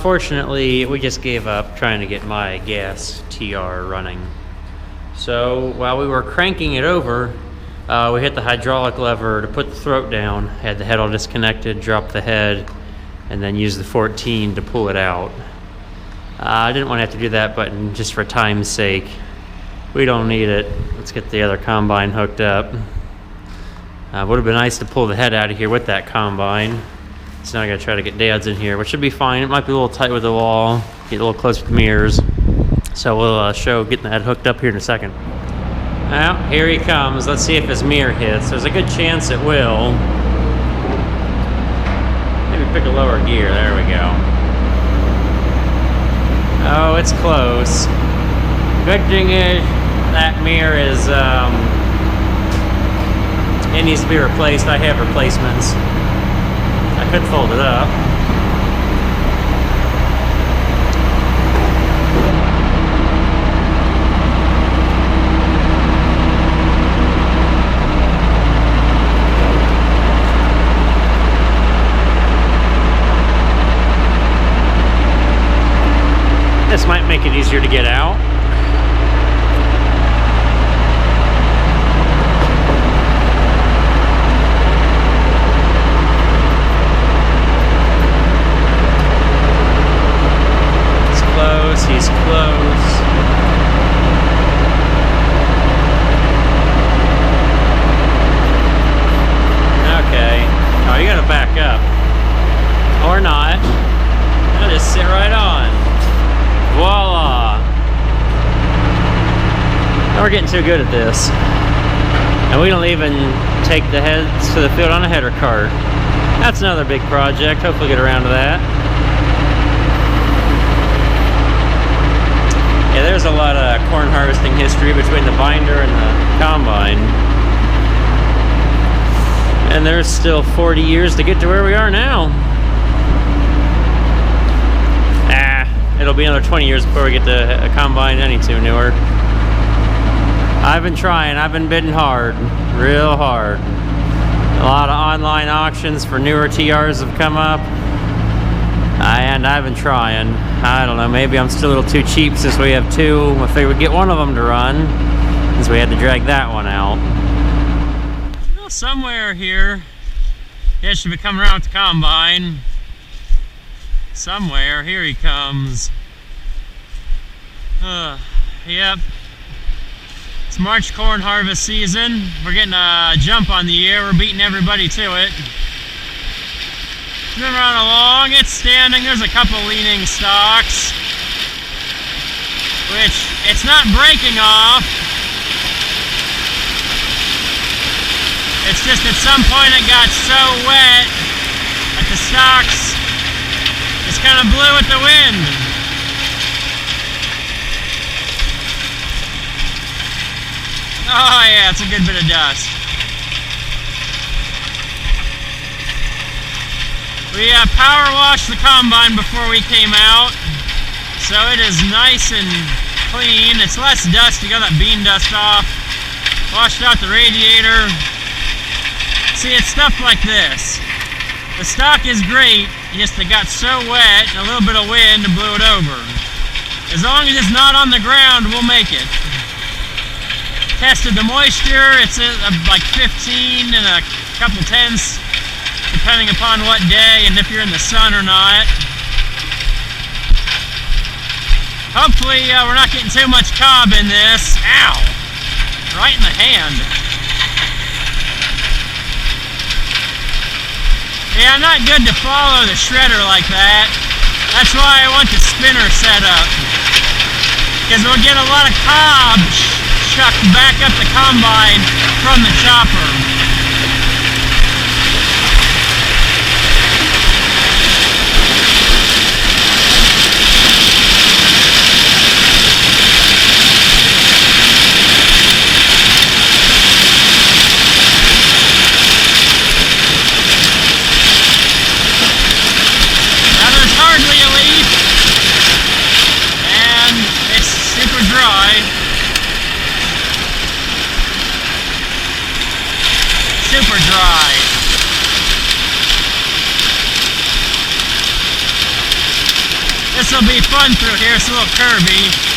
Unfortunately, we just gave up trying to get my gas TR running. So while we were cranking it over, we hit the hydraulic lever to put the throat down, had the head all disconnected, dropped the head, and then used the 14 to pull it out. I didn't want to have to do that, but just for time's sake, we don't need it. Let's get the other combine hooked up. Would have been nice to pull the head out of here with that combine. So now I gotta try to get Dad's in here, which should be fine. It might be a little tight with the wall, get a little close with the mirrors. So we'll show getting that hooked up here in a second. Well, here he comes. Let's see if his mirror hits. There's a good chance it will. Maybe pick a lower gear. There we go. Oh, it's close. Good thing is that mirror is it needs to be replaced. I have replacements. I could fold it up. This might make it easier to get out. It's close, he's close. Okay. Oh, you gotta back up. Or not. I'll just sit right on. Voila! Now we're getting too good at this. And we don't even take the heads to the field on a header cart. That's another big project. Hopefully get around to that. Yeah, there's a lot of corn harvesting history between the binder and the combine. And there's still 40 years to get to where we are now. It'll be another 20 years before we get to a combine any two newer. I've been trying. I've been bidding hard. Real hard. A lot of online auctions for newer TRs have come up. And I've been trying. I don't know. Maybe I'm still a little too cheap since we have two. I figured we'd get one of them to run, since we had to drag that one out. Well, somewhere here, it should be coming around with the combine. Somewhere, here he comes. Yep. It's March corn harvest season. We're getting a jump on the year. We're beating everybody to it. Moving right along, it's standing. There's a couple leaning stalks, which it's not breaking off. It's just at some point it got so wet that the stalks just kind of blew with the wind. Oh yeah, it's a good bit of dust. We power washed the combine before we came out, so it is nice and clean. It's less dusty, got that bean dust off. Washed out the radiator. See, it's stuff like this. The stock is great, just it got so wet and a little bit of wind and blew it over. As long as it's not on the ground, we'll make it. Tested the moisture, it's like 15 and a couple tenths, depending upon what day and if you're in the sun or not. Hopefully we're not getting too much cob in this. Ow! Right in the hand. Yeah, not good to follow the shredder like that. That's why I want the spinner set up. Because we'll get a lot of cob chucked back up the combine from the chopper. will be fun through here. It's a little curvy.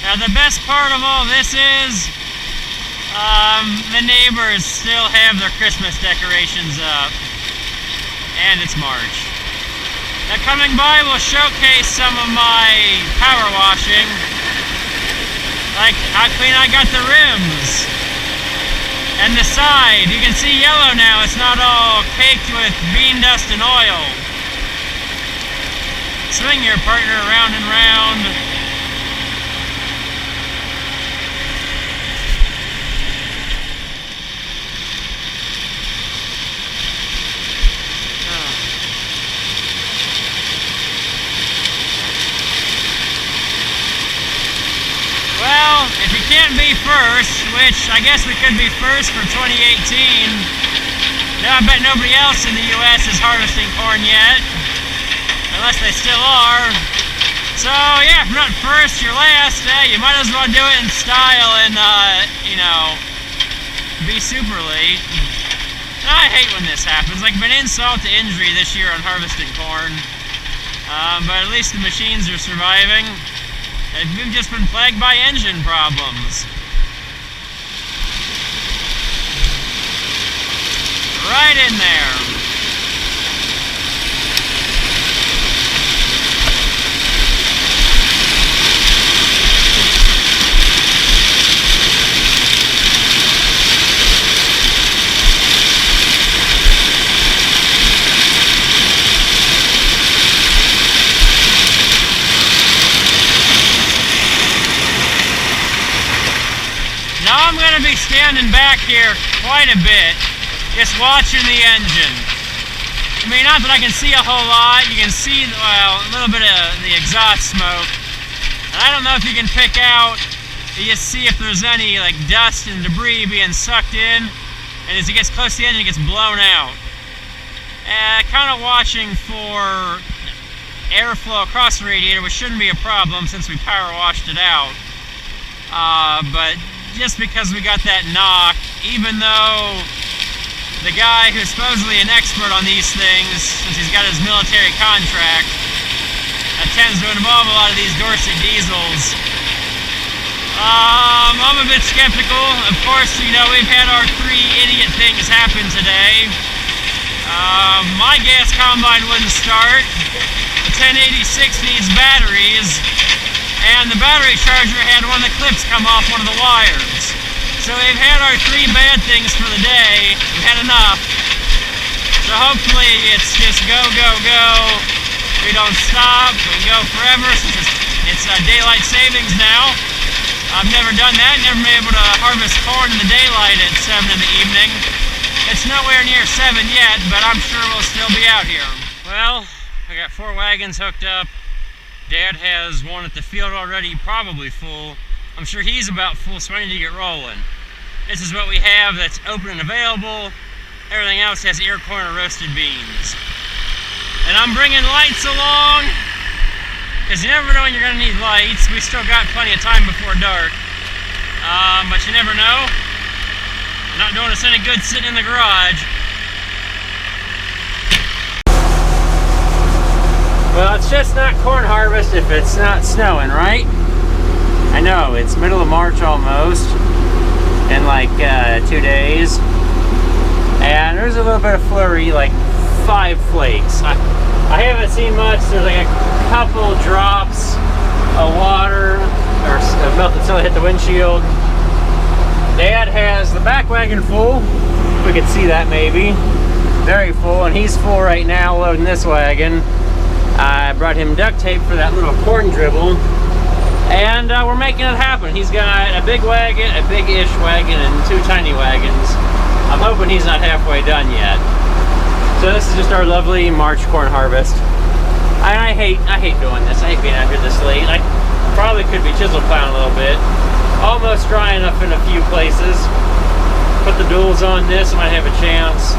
Now the best part of all this is the neighbors still have their Christmas decorations up, and it's March. Now coming by will showcase some of my power washing, like how clean I got the rims and the side. You can see yellow now, it's not all caked with bean dust and oil. Swing your partner round and round. Well, if you can't be first, which I guess we could be first for 2018, I bet nobody else in the US is harvesting corn yet, unless they still are. So yeah, if you're not first, you're last. You might as well do it in style and, you know, be super late. I hate when this happens. Like, been insult to injury this year on harvesting corn, but at least the machines are surviving. We've just been plagued by engine problems. Right in there. Now I'm going to be standing back here quite a bit, just watching the engine. I mean, not that I can see a whole lot. You can see, well, a little bit of the exhaust smoke. And I don't know if you can pick out, you just see if there's any like dust and debris being sucked in. And as it gets close to the engine, it gets blown out. Kind of watching for airflow across the radiator, which shouldn't be a problem since we power washed it out. But just because we got that knock, even though the guy who's supposedly an expert on these things, since he's got his military contract, tends to involve a lot of these Dorset diesels, I'm a bit skeptical. Of course, you know, we've had our 3 idiot things happen today. My gas combine wouldn't start. The 1086 needs batteries. And the battery charger had one of the clips come off one of the wires. So we've had our 3 bad things for the day. We've had enough. So hopefully it's just go, go, go. We don't stop. We can go forever since it's daylight savings now. I've never done that. Never been able to harvest corn in the daylight at 7 in the evening. It's nowhere near 7 yet, but I'm sure we'll still be out here. Well, I got 4 wagons hooked up. Dad has one at the field already, probably full. I'm sure he's about full, so I need to get rolling. This is what we have that's open and available. Everything else has ear corn or roasted beans. And I'm bringing lights along, because you never know when you're going to need lights. We still got plenty of time before dark, but you never know. Not doing us any good sitting in the garage. Well, it's just not corn harvest if it's not snowing, right? I know, it's middle of March almost, in like 2 days. And there's a little bit of flurry, like 5 flakes. I haven't seen much. There's like a couple drops of water, or melted snow hit the windshield. Dad has the back wagon full. We could see that maybe. Very full, and he's full right now loading this wagon. I brought him duct tape for that little corn dribble, and we're making it happen. He's got a big wagon, a big-ish wagon, and 2 tiny wagons. I'm hoping he's not halfway done yet. So this is just our lovely March corn harvest. I hate doing this. I hate being out here this late. I probably could be chisel plowing a little bit. Almost dry enough in a few places. Put the duals on this, might have a chance.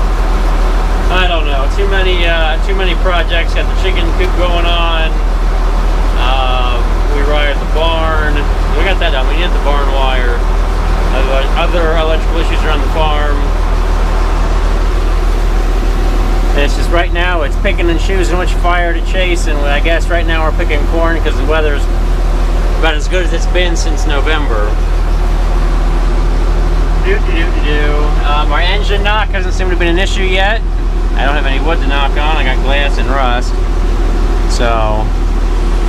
I don't know. Too many projects. Got the chicken coop going on. We wired the barn. We got that done. We need the barn wire. Other electrical issues around the farm. It's just right now it's picking and choosing which fire to chase, and I guess right now we're picking corn because the weather's about as good as it's been since November. Our engine knock hasn't seemed to have been an issue yet. I don't have any wood to knock on. I got glass and rust. So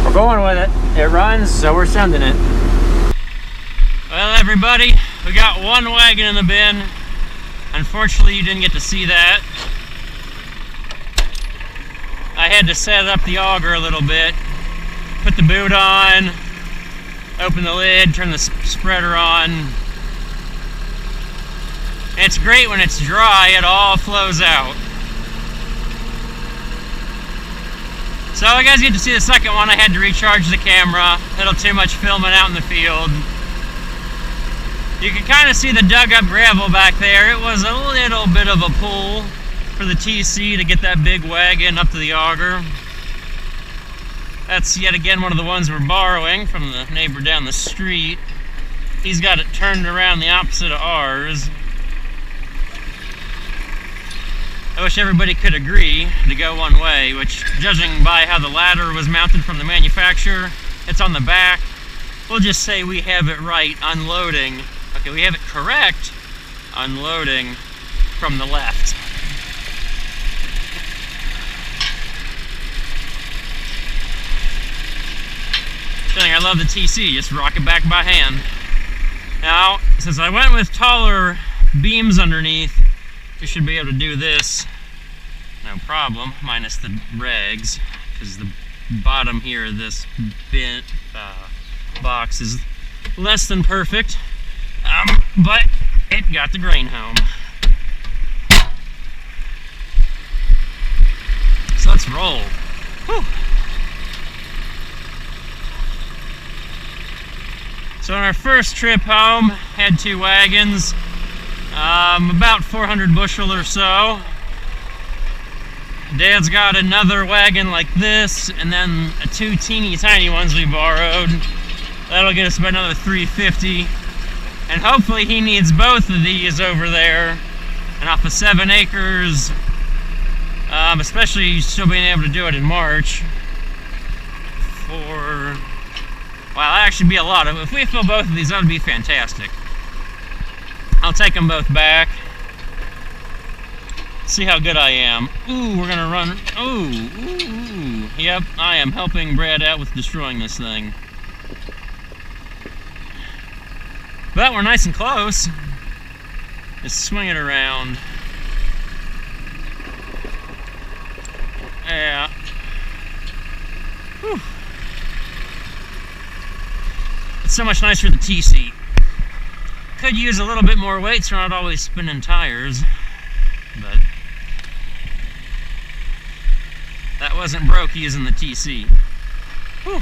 we're going with it. It runs, so we're sending it. Well, everybody, we got 1 wagon in the bin. Unfortunately, you didn't get to see that. I had to set up the auger a little bit. Put the boot on, open the lid, turn the spreader on. And it's great when it's dry, it all flows out. So you guys get to see the second one. I had to recharge the camera. A little too much filming out in the field. You can kind of see the dug up gravel back there. It was a little bit of a pull for the TC to get that big wagon up to the auger. That's yet again one of the ones we're borrowing from the neighbor down the street. He's got it turned around the opposite of ours. I wish everybody could agree to go one way, which, judging by how the ladder was mounted from the manufacturer, it's on the back. We'll just say we have it right, unloading. Okay, we have it correct, unloading from the left. I love the TC, just rock it back by hand. Now, since I went with taller beams underneath, we should be able to do this no problem, minus the rags, because the bottom here of this bin box is less than perfect, but it got the grain home. So let's roll. Whew. So on our first trip home, had 2 wagons, about 400 bushel or so. Dad's got another wagon like this, and then 2 teeny tiny ones we borrowed. That'll get us about another 350. And hopefully he needs both of these over there. And off of 7 acres, especially still being able to do it in March. Well, that'd actually be a lot of it. If we fill both of these, that would be fantastic. I'll take them both back. See how good I am. Ooh, we're gonna run. Ooh. Yep, I am helping Brad out with destroying this thing. But we're nice and close. Just swing it around. Yeah. Whew. It's so much nicer the TC. Could use a little bit more weight so we're not always spinning tires, but that wasn't broke using the TC. Whew.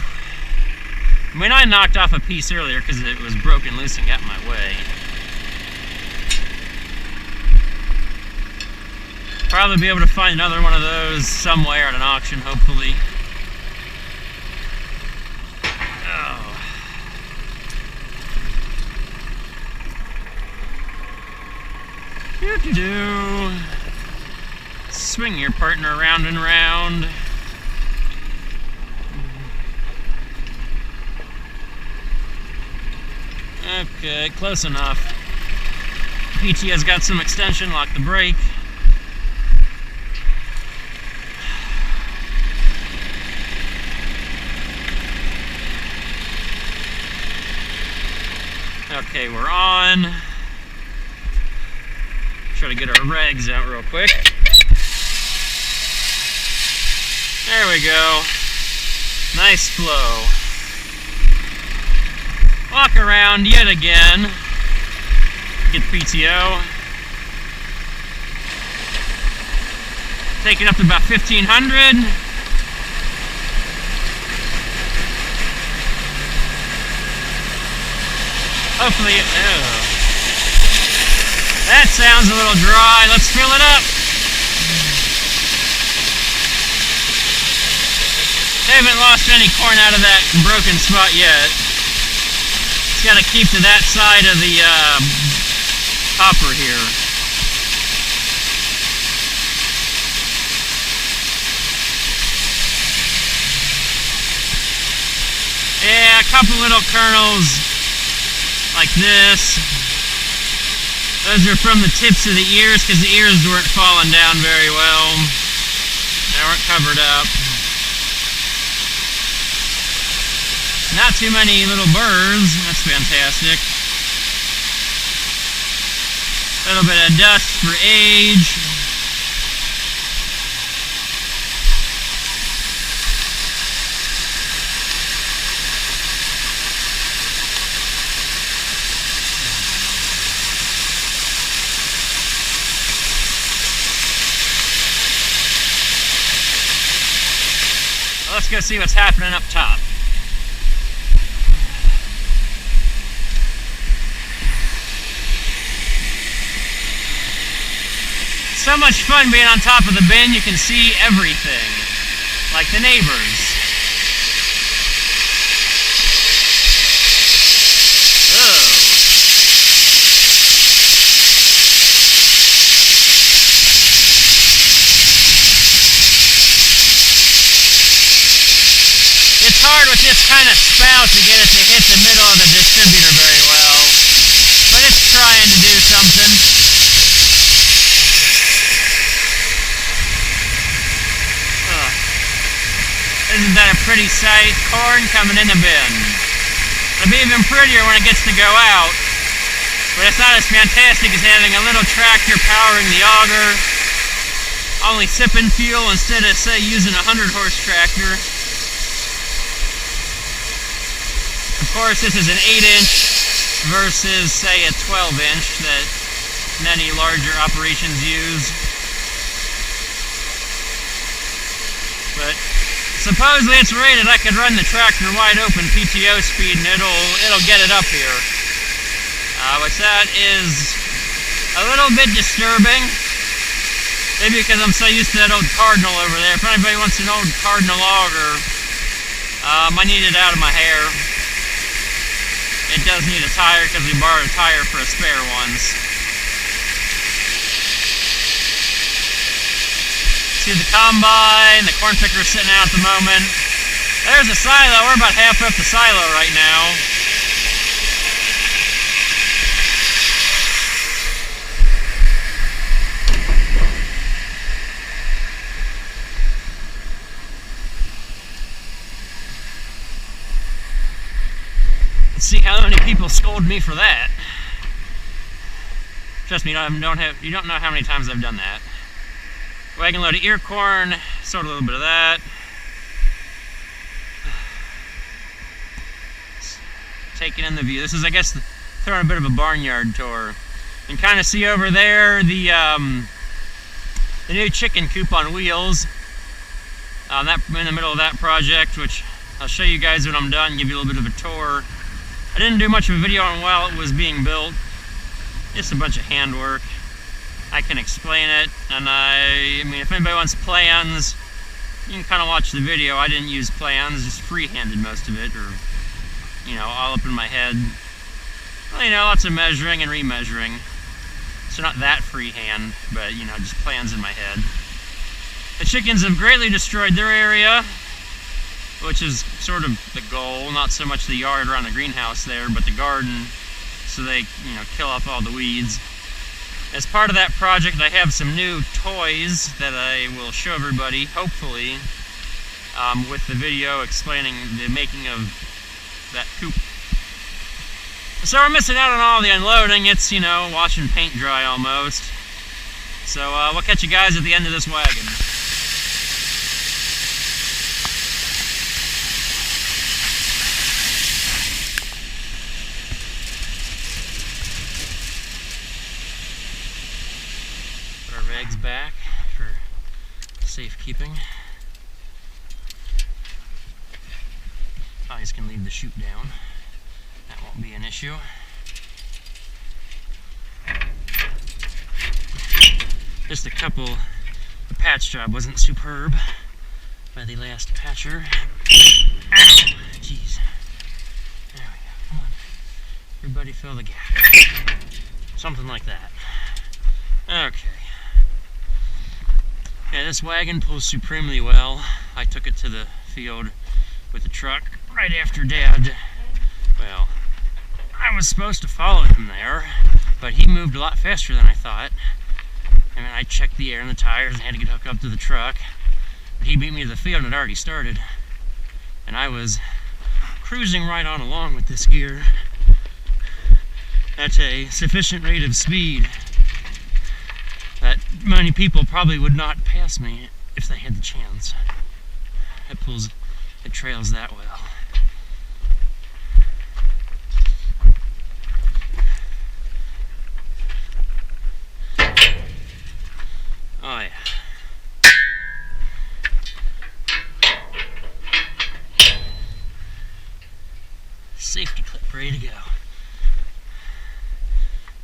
I mean, I knocked off a piece earlier because it was broken loose and got in my way. Probably be able to find another one of those somewhere at an auction, hopefully. Oh. Do. Swing your partner round and round. Okay, close enough. PTO's got some extension, lock the brake. Okay, we're on. Try to get our regs out real quick. There we go. Nice flow. Walk around yet again. Get PTO. Take it up to about 1500. Hopefully, that sounds a little dry. Let's fill it up. Haven't lost any corn out of that broken spot yet. It's got to keep to that side of the hopper here. Yeah, a couple little kernels like this. Those are from the tips of the ears because the ears weren't falling down very well. They weren't covered up. Not too many little burrs. That's fantastic. A little bit of dust for age. Let's go see what's happening up top. So much fun being on top of the bin, you can see everything, like the neighbors. It's hard with this kind of spout to get it to hit the middle of the distributor very well, but it's trying to do something. Isn't that a pretty sight? Corn coming in the bin. It'll be even prettier when it gets to go out, but it's not as fantastic as having a little tractor powering the auger, only sipping fuel instead of, say, using a 100-horse tractor. Of course, this is an 8-inch versus, say, a 12-inch that many larger operations use. But supposedly it's rated I could run the tractor wide open PTO speed and it'll get it up here. Which that is a little bit disturbing. Maybe because I'm so used to that old Cardinal over there. If anybody wants an old Cardinal auger, I need it out of my hair. It does need a tire because we borrowed a tire for a spare once. See the combine, the corn picker sitting out at the moment. There's a silo. We're about halfway up the silo right now. Let's see how many people scold me for that. Trust me, you don't know how many times I've done that. Wagon load of ear corn, sort a little bit of that. Taking in the view. This is, I guess, throwing a bit of a barnyard tour. You can kind of see over there the new chicken coop on wheels. That in the middle of that project, which I'll show you guys when I'm done, give you a little bit of a tour. I didn't do much of a video on while it was being built. Just a bunch of handwork. I can explain it, and I mean, if anybody wants plans, you can kind of watch the video. I didn't use plans, just freehanded most of it, or, you know, all up in my head. Well, you know, lots of measuring and remeasuring. So not that freehand, but you know, just plans in my head. The chickens have greatly destroyed their area, which is sort of the goal, not so much the yard around the greenhouse there, but the garden, so they, you know, kill off all the weeds. As part of that project, I have some new toys that I will show everybody, hopefully, with the video explaining the making of that coop. So we're missing out on all the unloading. It's, you know, watching paint dry almost. So we'll catch you guys at the end of this wagon. Put our rags back for safekeeping. I just can leave the chute down. That won't be an issue. Just a couple, the patch job wasn't superb by the last patcher. Ow! Jeez. There we go. Come on. Everybody fill the gap. Something like that. Okay. Yeah, this wagon pulls supremely well. I took it to the field with the truck right after Dad. Well, I was supposed to follow him there, but he moved a lot faster than I thought. And I checked the air in the tires and had to get hooked up to the truck. But he beat me to the field and it already started. And I was cruising right on along with this gear at a sufficient rate of speed that many people probably would not pass me if they had the chance. It trails that well. Oh yeah. Safety clip ready to go.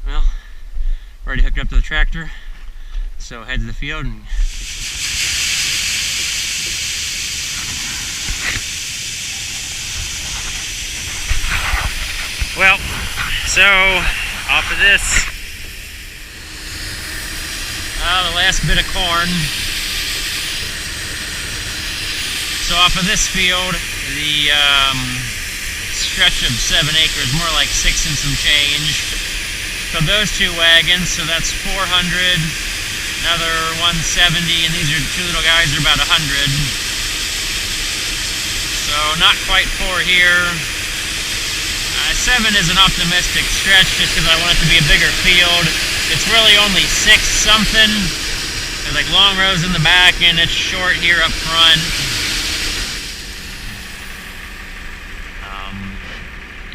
Well, already hooked up to the tractor, so head to the field and well, so off of this, the last bit of corn. So off of this field, the stretch of 7 acres, more like 6 and some change. So those two wagons, so that's 400, another 170, and these are two little guys are about 100. So not quite 4 here. 7 is an optimistic stretch just because I want it to be a bigger field. It's really only 6 something. There's like long rows in the back and it's short here up front.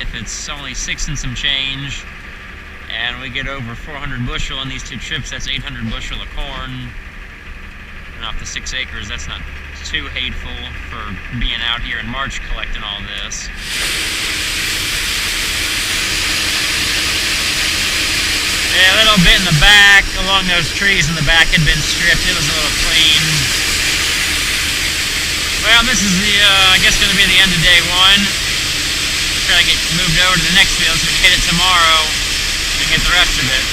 If it's only 6 and some change and we get over 400 bushel on these 2 trips, that's 800 bushel of corn. And off the 6 acres, that's not too hateful for being out here in March collecting all this. Yeah, a little bit in the back, along those trees in the back had been stripped. It was a little clean. Well, this is the, I guess going to be the end of day 1. Try to get moved over to the next field so we can hit it tomorrow and get the rest of it.